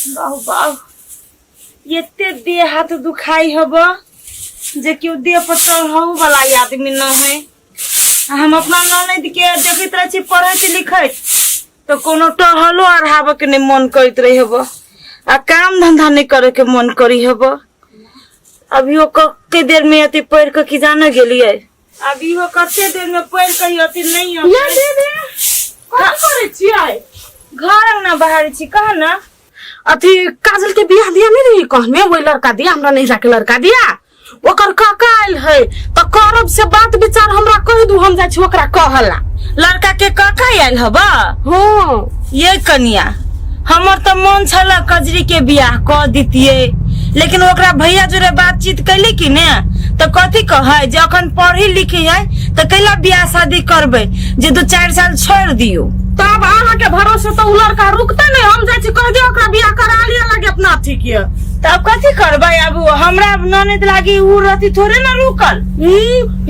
बाहु बाहु ये देह हाथ दुखाई हब जे क्यों देह पर चढ़ाऊ वाला आदमी न है। हम अपना ननद के देखते रहे पढ़े लिखे तो कोनो टहलो अढ़ाव के नहीं मन करते रही हब आ काम धंधा नहीं करे के मन करी हब। अभी वो कते देर में अति पढ़ के की जाने गेलिए अभी वो कते देर में पढ़ के अति नहीं घर ना बाहर छी कहा ना अथी काजल के बियाह दिया नहीं रही कहने वो लड़का दिया हमरा नहीं जाके लड़का दिया ओकर काका आइल है तो करब से बात विचार हमरा कह दू हम जा छी ओकरा कहला लड़का के काका आइल हबा। हां ये कन्या हमर तो मन छला कजरी के बियाह क दितिए लेकिन ओकरा भैया जोरे बातचीत कैली कि ने तो कथी कहे जे अखन पढ़ी लिखी है तो कैला बियाह शादी करबे जे 2-4 साल छोड़ दियो। तब आहा के भरोसे तो उ लड़का रुकते नहीं हम जा छी कह दे ओकरा बियाह करा लिया लगे अपना ठीक है तब कथी करबे अब हमरा ननद लागी उ रति थोड़े ना रुकल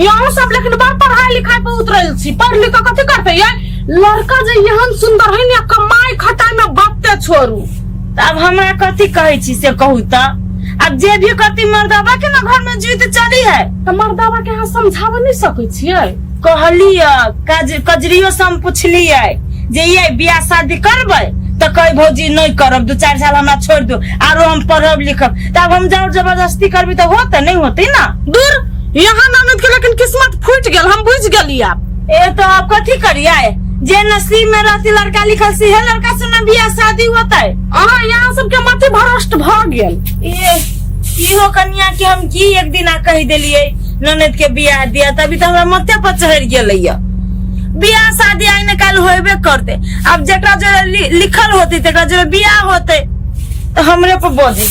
यहाँ सब लेकिन बार पढ़ाई लिखाई पे उतरल छी पढ़ लिख के कथी करते ये लड़का जे यहन सुंदर है ने कमाई खटाई में बाते छोड़ू तब हमरा कथी कहे छी से कहू त अब जे भी करती मर्दावा के ना घर में जीत चली है तो मर्दावा के यहाँ समझाव नहीं सके छियै कहलिए कजरियो से हम पूछलिए जे ये बियाह शादी करबे तो कई भौजी नहीं करब 2-4 साल हमरा छोड़ दो आरो हम पढ़ब लिखब तब हम जब जबरदस्ती करबी तो होते नहीं होती ना दूर यहाँ ननद के लेकिन किस्मत फूट गेल हम बुझ गेली अब ए तो अब कथी करिए जे नसीब में रहती लड़का लिखल सी है लड़का से ना बियाह शादी होता है। यहाँ सबके मति भ्रष्ट भ गेल ये हो कन्या कि हम की एक दिन कह दिलिए ननद के बियाह दिया तभी तो हमरा मते पर चढ़ गेलैया बियाह शादी आई न काल होबे करते अब जकरा जो लिखल होती तकरा जो बियाह होते तो हमरे पर बोझ